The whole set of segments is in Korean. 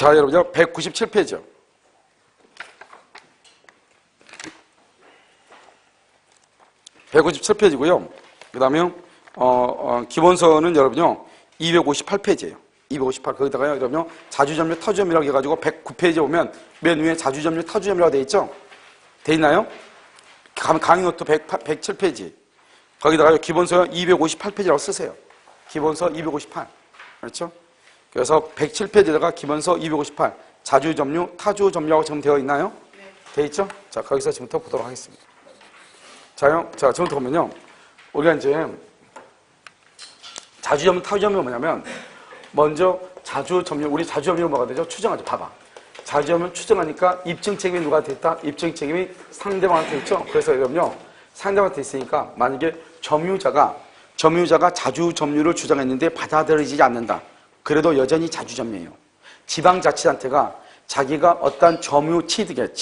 자, 여러분요. 197페이지요. (197페이지고요) 그 다음에 기본서는 여러분요 258페이지예요. 258. 거기다가요 여러분요 자주점유 타주점유라고 해가지고 109페이지에 보면 맨 위에 자주점유 타주점유라고 돼 있죠? 돼 있나요? 강의 노트 107페이지. 거기다가요 기본서 258페이지라고 쓰세요. 기본서 258. 그렇죠? 그래서 107페이지에다가 기본서 258 자주점유 타주점유라고 지금 되어 있나요? 네. 돼 있죠? 자, 거기서 지금부터 보도록 하겠습니다. 자, 지금부터 보면요. 우리가 이제 자주점유, 타주점유가 뭐냐면 먼저 자주점유, 우리 자주점유가 뭐가 되죠? 추정하죠. 봐봐. 자주점유 추정하니까 입증 책임이 누가 돼 있다? 입증 책임이 상대방한테 있죠? 그래서 여러분요. 상대방한테 있으니까 만약에 점유자가 자주점유를 주장했는데 받아들이지 않는다. 그래도 여전히 자주점유예요. 지방자치단체가 자기가 어떤 점유 취득의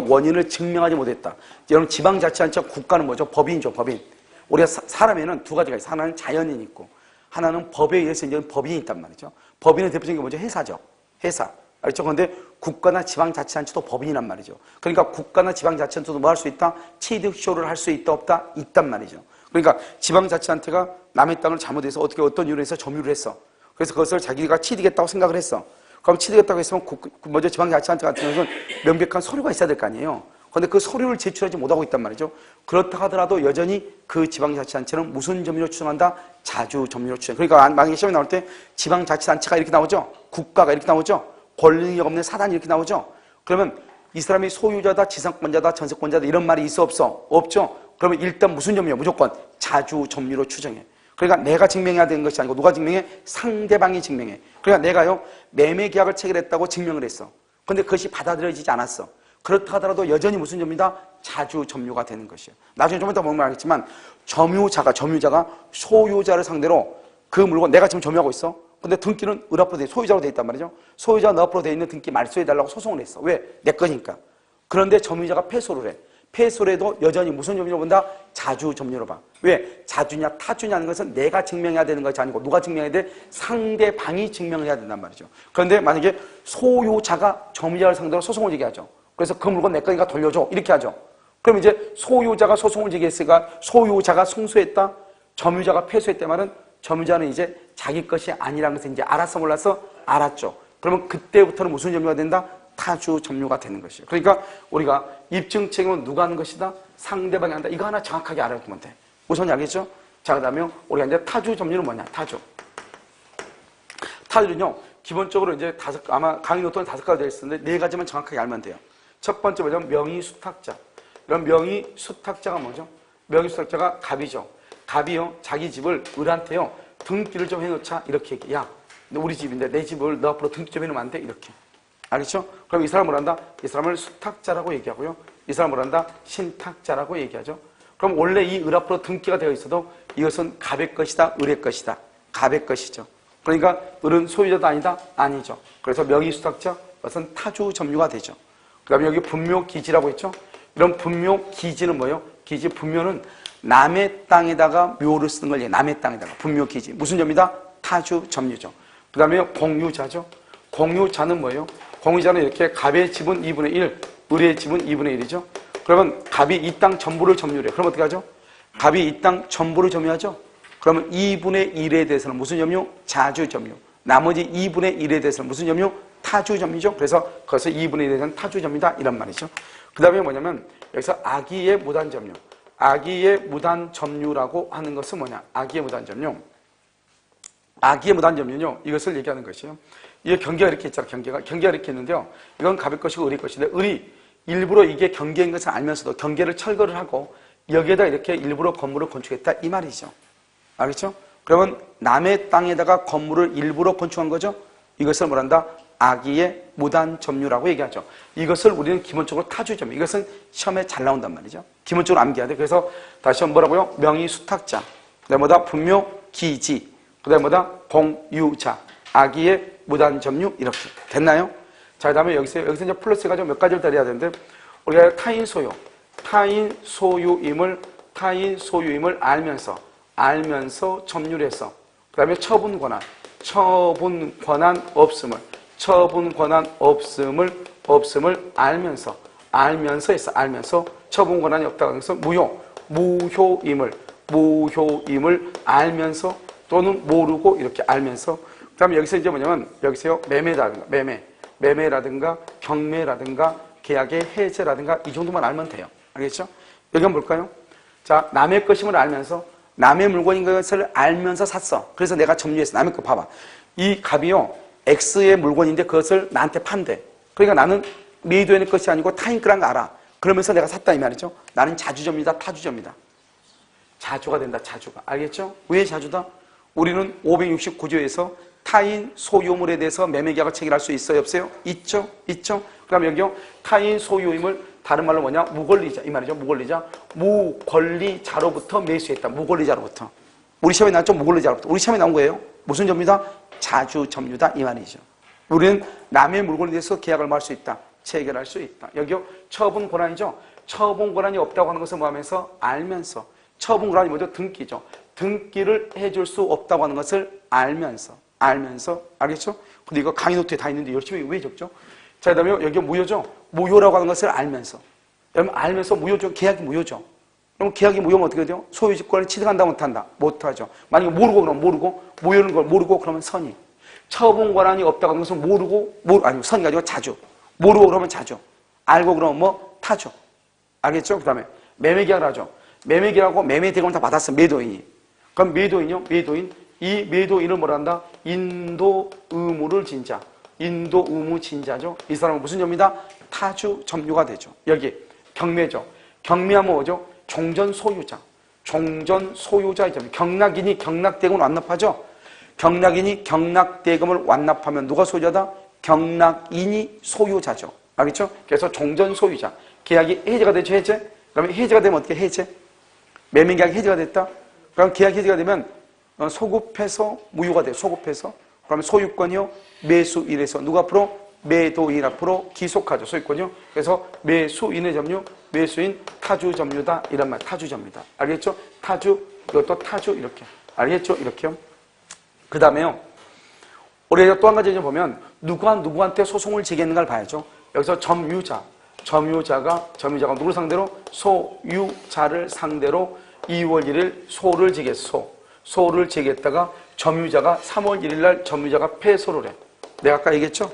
원인을 증명하지 못했다. 여러분 지방자치단체 국가는 뭐죠? 법인이죠. 법인. 우리가 사람에는 두 가지가 있어요. 하나는 자연인이 있고 하나는 법에 의해서 이제 법인이 있단 말이죠. 법인의 대표적인 게 뭐죠? 회사죠. 회사. 알죠? 그런데 국가나 지방자치단체도 법인이란 말이죠. 그러니까 국가나 지방자치단체도 뭐 할 수 있다? 취득쇼를 할 수 있다 없다? 있단 말이죠. 그러니까 지방자치단체가 남의 땅을 잘못해서 어떤 이유로 해서 점유를 했어. 그래서 그것을 자기가 취득했다고 생각을 했어. 그럼 취득했다고 했으면 먼저 지방자치단체 같은 경우는 명백한 서류가 있어야 될 거 아니에요. 그런데 그 서류를 제출하지 못하고 있단 말이죠. 그렇다 하더라도 여전히 그 지방자치단체는 무슨 점유로 추정한다? 자주점유로 추정. 그러니까 만약에 시험에 나올 때 지방자치단체가 이렇게 나오죠. 국가가 이렇게 나오죠. 권력이 없는 사단이 이렇게 나오죠. 그러면 이 사람이 소유자다, 지상권자다, 전세권자다 이런 말이 있어 없어? 없죠. 그러면 일단 무슨 점유야? 무조건 자주점유로 추정해. 그러니까 내가 증명해야 되는 것이 아니고 누가 증명해? 상대방이 증명해. 그러니까 내가요 매매 계약을 체결했다고 증명을 했어. 그런데 그것이 받아들여지지 않았어. 그렇다 하더라도 여전히 무슨 점유다? 자주점유가 되는 것이에요. 나중에 좀 이따 보면 알겠지만 점유자가 소유자를 상대로 그 물건 내가 지금 점유하고 있어. 근데 등기는 을앞으로 돼 소유자로 돼 있단 말이죠. 소유자 너앞으로 돼 있는 등기 말소해달라고 소송을 했어. 왜? 내 거니까. 그런데 점유자가 패소를 해. 패소를 해도 여전히 무슨 점유로 본다? 자주점유로 봐. 왜? 자주냐 타주냐는 것은 내가 증명해야 되는 것이 아니고 누가 증명해야 돼? 상대방이 증명을 해야 된단 말이죠. 그런데 만약에 소유자가 점유자를 상대로 소송을 제기하죠. 그래서 그 물건 내 거니까 돌려줘. 이렇게 하죠. 그럼 이제 소유자가 소송을 제기했으니까 소유자가 승소했다. 점유자가 패소했다 말은 점유자는 이제 자기 것이 아니라는 것을 이제 알았어 몰랐어? 알았죠. 그러면 그때부터는 무슨 점유가 된다? 타주 점유가 되는 것이에요. 그러니까 우리가 입증 책임은 누가 하는 것이다? 상대방이 한다. 이거 하나 정확하게 알아두면 돼. 우선 알겠죠? 자, 그 다음에 우리가 이제 타주 점유는 뭐냐? 타주. 타주는요, 기본적으로 이제 아마 강의 노트는 5가지 되어 있었는데 4가지만 정확하게 알면 돼요. 첫 번째 뭐냐면 명의수탁자. 이런 명의수탁자가 뭐죠? 명의수탁자가 갑이죠. 갑이요, 자기 집을 을한테요, 등기를 좀 해놓자. 이렇게 얘기해. 야, 우리 집인데 내 집을 너 앞으로 등기 좀 해놓으면 안 돼? 이렇게. 알겠죠? 그럼 이 사람을 한다? 이 사람을 수탁자라고 얘기하고요. 이 사람을 한다? 신탁자라고 얘기하죠. 그럼 원래 이 을 앞으로 등기가 되어 있어도 이것은 갑의 것이다, 을의 것이다. 갑의 것이죠. 그러니까 을은 소유자도 아니다? 아니죠. 그래서 명의수탁자, 그것은 타주 점유가 되죠. 그 다음에 여기 분묘기지라고 했죠? 이런 분묘기지는 뭐예요? 기지, 분묘는 남의 땅에다가 묘를 쓰는 걸 얘기해요. 남의 땅에다가. 분묘기지. 무슨 점이다? 타주 점유죠. 그 다음에 공유자죠. 공유자는 뭐예요? 공유자는 이렇게 갑의 집은 2분의 1, 을의 집은 2분의 1이죠. 그러면 갑이 이 땅 전부를 점유를 해요. 그럼 어떻게 하죠? 갑이 이 땅 전부를 점유하죠? 그러면 2분의 1에 대해서는 무슨 점유? 자주 점유. 나머지 2분의 1에 대해서는 무슨 점유? 타주 점유죠. 그래서 거기서 2분의 1에 대해서는 타주 점유다. 이런 말이죠. 그 다음에 뭐냐면 여기서 악의의 무단 점유. 악의의 무단 점유라고 하는 것은 뭐냐? 악의의 무단 점유. 악의의 무단 점유는요, 이것을 얘기하는 것이에요. 이게 경계가 이렇게 있잖아, 경계가 이렇게 있는데요. 이건 갑의 것이고 을의 것인데, 을이 일부러 이게 경계인 것을 알면서도 경계를 철거를 하고 여기에다 이렇게 일부러 건물을 건축했다. 이 말이죠. 알겠죠? 그러면 남의 땅에다가 건물을 일부러 건축한 거죠? 이것을 뭐란다? 악의의 무단 점유라고 얘기하죠. 이것을 우리는 기본적으로 타주 점유. 이것은 시험에 잘 나온단 말이죠. 기본적으로 암기해야 돼. 그래서 다시 한번 뭐라고요? 명의수탁자. 그 다음에 뭐다? 분묘기지. 그 다음에 뭐다? 공유자. 악의의 무단 점유. 이렇게. 됐나요? 자, 그 다음에 여기서 이제 플러스 해가지고 몇 가지를 따라야 되는데, 우리가 타인 소유임을 알면서 점유를 했어. 그 다음에 처분 권한 없음을 처분 권한 없음을 알면서 했어. 알면서 처분 권한이 없다고 해서 무효임을 알면서 또는 모르고 이렇게 알면서 그 다음에 여기서 이제 뭐냐면 여기서요 매매라든가 경매라든가 계약의 해제라든가 이 정도만 알면 돼요. 알겠죠? 여기 한번 볼까요? 자, 남의 것임을 알면서 남의 물건인 것을 알면서 샀어. 그래서 내가 점유했어. 남의 거 봐봐. 이 갑이요 X의 물건인데 그것을 나한테 판대. 그러니까 나는 메이도인의 것이 아니고 타인 거란 거 알아. 그러면서 내가 샀다 이 말이죠. 나는 자주점이다 타주점이다. 자주가 된다. 자주가. 알겠죠? 왜 자주다? 우리는 569조에서 타인 소유물에 대해서 매매계약을 체결할 수 있어요? 없어요? 있죠? 있죠? 그럼 여기요 타인 소유임을 다른 말로 뭐냐? 무권리자 이 말이죠. 무권리자로부터 매수했다. 무권리자로부터. 우리 시험에 나왔죠? 무권리자로부터. 우리 시험에 나온 거예요. 무슨 점유다? 자주점유다 이 말이죠. 우리는 남의 물건에 대해서 계약을 할 수 있다. 체결할 수 있다. 여기요 처분 권한이죠. 처분 권한이 없다고 하는 것을 뭐 하면서? 알면서. 처분 권한이 뭐죠? 등기죠. 등기를 해줄 수 없다고 하는 것을 알면서. 알겠죠? 근데 이거 강의 노트에 다 있는데 열심히 왜 적죠? 자, 그 다음에 여기 무효죠? 무효라고 하는 것을 알면서. 여러분, 알면서 무효죠? 계약이 무효죠? 그럼 계약이 무효면 어떻게 돼요? 소유지권을 취득한다, 못한다? 못하죠. 만약에 모르고 그러면 모르고, 무효는 걸 모르고 그러면 선의. 처분 권한이 없다고 하는 것은 아니, 선의가 아니고 자주. 모르고 그러면 자주. 알고 그러면 뭐? 타주. 알겠죠? 그 다음에 매매계약을 하죠. 매매계약하고 매매대금을 다 받았어, 매도인이. 그럼 매도인이요? 이 매도인을 뭐라 한다? 인도 의무를 진자. 인도 의무 진자죠. 이 사람은 무슨 점이다? 타주 점유가 되죠. 여기 경매죠. 경매하면 뭐죠? 종전 소유자. 종전 소유자의 점. 경락인이 경락대금을 완납하죠. 경락인이 경락대금을 완납하면 누가 소유자다? 경락인이 소유자죠. 알겠죠? 그래서 종전 소유자. 계약이 해제가 되죠. 해제. 그러면 해제가 되면 어떻게 해제? 매매계약이 해제가 됐다. 그럼 계약 해제가 되면 소급해서 무효가 돼요. 소급해서. 그러면 소유권이요. 매수인에서 누가 앞으로? 매도인 앞으로 기속하죠. 소유권이요. 그래서 매수인의 점유, 매수인 타주 점유다. 이런 말. 타주 점유다. 알겠죠? 타주, 이것도 타주 이렇게. 알겠죠? 이렇게요. 그 다음에요. 우리가 또 한 가지 보면 누가 누구한테 소송을 제기했는가를 봐야죠. 여기서 점유자가 누구를 상대로? 소유자를 상대로 2월 1일 소를 제기했어. 소를 제기했다가 점유자가 3월 1일 날 점유자가 패소를 해. 내가 아까 얘기했죠?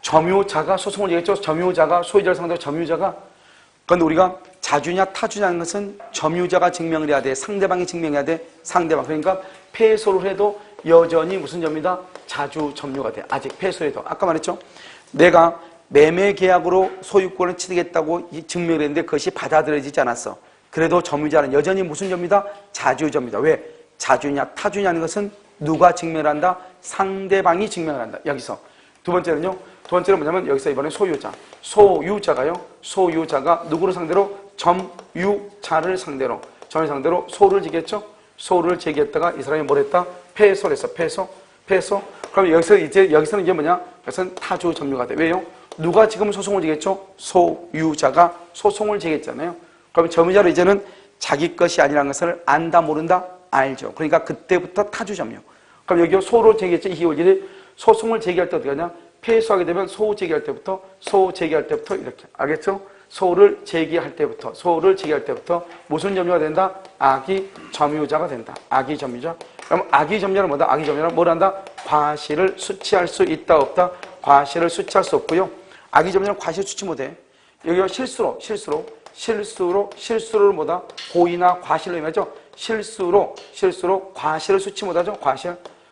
점유자가 소송을 제기했죠? 점유자가 소유자를 상대로 점유자가. 그런데 우리가 자주냐 타주냐는 것은 점유자가 증명을 해야 돼. 상대방이 증명해야 돼. 상대방. 그러니까 패소를 해도 여전히 무슨 점이다? 자주 점유가 돼. 아직 패소해도. 아까 말했죠? 내가 매매계약으로 소유권을 취득했다고 증명을 했는데 그것이 받아들여지지 않았어. 그래도 점유자는 여전히 무슨 점이다? 자주점이다. 왜? 자주냐 타주냐는 것은 누가 증명을 한다? 상대방이 증명을 한다. 여기서. 두 번째는 뭐냐면 여기서 이번에 소유자가 누구를 상대로? 점유자를 상대로 소를 제기했죠? 소를 제기했다가 이 사람이 뭘 했다? 패소를 했어. 패소. 그럼 여기서는 이게 뭐냐? 그것은 타주 점유가 돼. 왜요? 누가 지금 소송을 제기했죠? 소유자가 소송을 제기했잖아요. 그럼 점유자로 이제는 자기 것이 아니라는 것을 안다 모른다? 알죠. 그러니까 그때부터 타주 점유. 그럼 여기 소를 제기했죠. 2월 1일 소송을 제기할 때 어떻게 하냐? 패소하게 되면 소 제기할 때부터 이렇게. 알겠죠? 소를 제기할 때부터 무슨 점유가 된다? 악의 점유자가 된다. 악의 점유자. 그럼 악의 점유자는 뭐다? 악의 점유자는 뭘 한다? 과실을 수치할 수 있다 없다? 과실을 수치할 수 없고요. 악의 점유자는 과실 수치 못해. 여기가 실수로 뭐다? 고의나 과실로 임하죠. 실수로 과실을 수치 못하죠.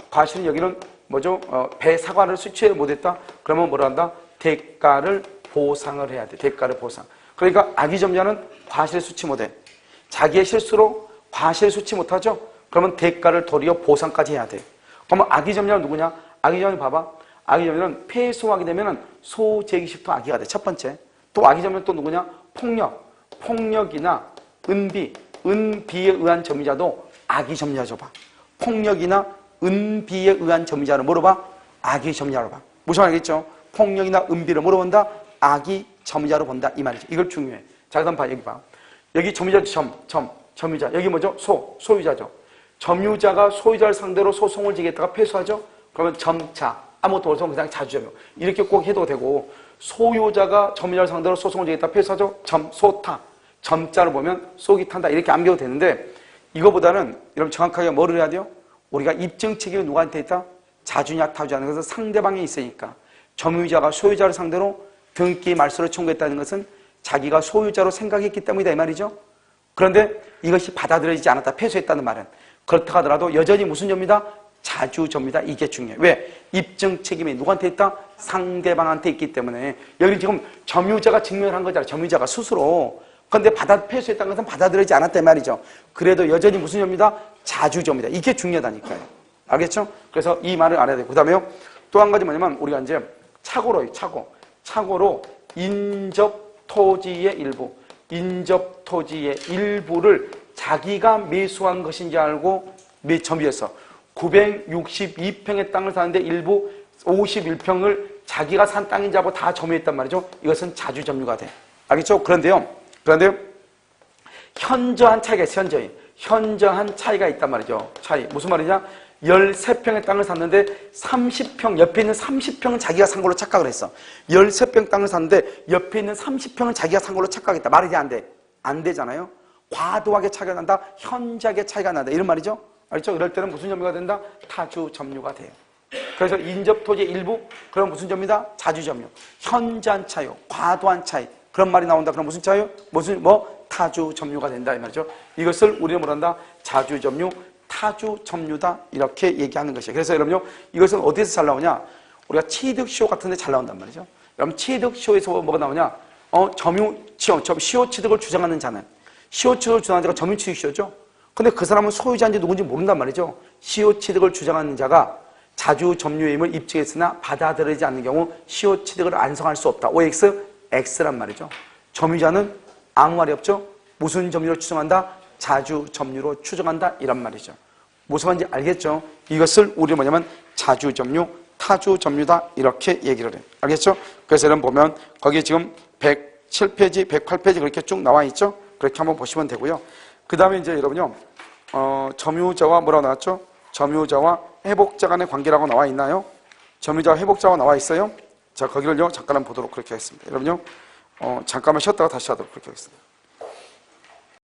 과실은 여기는 뭐죠? 배사과를 수치 못했다. 그러면 뭐라 한다? 대가를 보상을 해야 돼. 대가를 보상. 그러니까 악의 점유자는 과실을 수치 못해. 자기의 실수로 과실을 수치 못하죠. 그러면 대가를 도리어 보상까지 해야 돼. 그러면 악의 점유자는 누구냐? 악의 점유자는 봐봐. 악의 점유자는 패소하게 되면 소제기식도 악의가 돼. 첫 번째. 또 악의 점유자는 또 누구냐? 폭력이나 은비에 의한 점유자도 악의 점유자죠. 봐. 폭력이나 은비에 의한 점유자를 뭐로 봐? 악의 점유자로 봐. 무슨 말이겠죠? 폭력이나 은비를 뭐로 본다? 악의 점유자로 본다. 이 말이죠. 이걸 중요해. 자, 그 다음 봐. 여기 봐. 여기 점유자, 점유자. 여기 뭐죠? 소유자죠. 점유자가 소유자를 상대로 소송을 제기했다가 패소하죠? 그러면 점차. 아무것도 없어서 그냥 자주점유. 이렇게 꼭 해도 되고, 소유자가 점유자를 상대로 소송을 제기했다. 필수하죠? 소타. 점자를 보면 속이 탄다. 이렇게 암기해도 되는데, 이거보다는 여러분 정확하게 뭐를 해야 돼요? 우리가 입증 책임이 누구한테 있다? 자주냐 타주냐는 것은 상대방이 있으니까. 점유자가 소유자를 상대로 등기 말소를 청구했다는 것은 자기가 소유자로 생각했기 때문이다 이 말이죠. 그런데 이것이 받아들여지지 않았다. 패소했다는 말은 그렇다 하더라도 여전히 무슨 점이다? 자주점유다. 이게 중요해요. 왜? 입증 책임이 누구한테 있다? 상대방한테 있기 때문에. 여기는 지금 점유자가 증명을 한 거잖아요. 점유자가 스스로. 그런데 패소했다는 것은 받아들여지지 않았다 이 말이죠. 그래도 여전히 무슨 점이다? 자주점유다. 이게 중요하다니까요. 알겠죠? 그래서 이 말을 알아야 돼요. 그 다음에요. 또 한 가지 뭐냐면 우리가 이제 착오로 인접토지의 일부를 자기가 매수한 것인지 알고 점유해서 962평의 땅을 사는데 일부 51평을 자기가 산 땅인지 알고 다 점유했단 말이죠. 이것은 자주점유가 돼. 알겠죠? 그런데요. 현저한 차이가 있어요. 현저한 차이가 있단 말이죠. 무슨 말이냐? 13평의 땅을 샀는데 30평, 옆에 있는 30평은 자기가 산 걸로 착각을 했어. 13평 땅을 샀는데 옆에 있는 30평은 자기가 산 걸로 착각했다. 말이 돼, 안 돼? 안 되잖아요? 과도하게 차이가 난다. 현저하게 차이가 난다. 이런 말이죠? 알죠? 이럴 때는 무슨 점유가 된다? 타주 점유가 돼요. 그래서 인접토지의 일부, 그럼 무슨 점이다? 자주점유. 현저한 차이요. 과도한 차이. 그런 말이 나온다. 그럼 무슨 차이요? 타주 점유가 된다. 이 말이죠. 이것을 우리는 뭐란다? 자주점유, 타주 점유다. 이렇게 얘기하는 것이에요. 그래서 여러분요, 이것은 어디에서 잘 나오냐? 우리가 취득쇼 같은 데 잘 나온단 말이죠. 여러분, 취득쇼에서 뭐가 나오냐? 시효 취득을 주장하는 자는, 시효 취득을 주장하는 자가 점유 취득쇼죠? 근데 그 사람은 소유자인지 누군지 모른단 말이죠. 시효 취득을 주장하는 자가 자주 점유임을 입증했으나 받아들이지 않는 경우 시효 취득을 완성할 수 없다. OX, X란 말이죠. 점유자는 아무 말이 없죠. 무슨 점유로 추정한다? 자주 점유로 추정한다. 이란 말이죠. 무슨 말인지 알겠죠? 이것을 우리 뭐냐면 자주 점유, 타주 점유다. 이렇게 얘기를 해요. 알겠죠? 그래서 여러분 보면 거기에 지금 107페이지, 108페이지 그렇게 쭉 나와 있죠? 그렇게 한번 보시면 되고요. 그 다음에 이제 여러분요, 점유자와 뭐라고 나왔죠? 점유자와 회복자 간의 관계라고 나와 있나요? 점유자와 회복자가 나와 있어요? 자, 거기를요, 잠깐 한번 보도록 그렇게 하겠습니다. 여러분요, 잠깐만 쉬었다가 다시 하도록 그렇게 하겠습니다.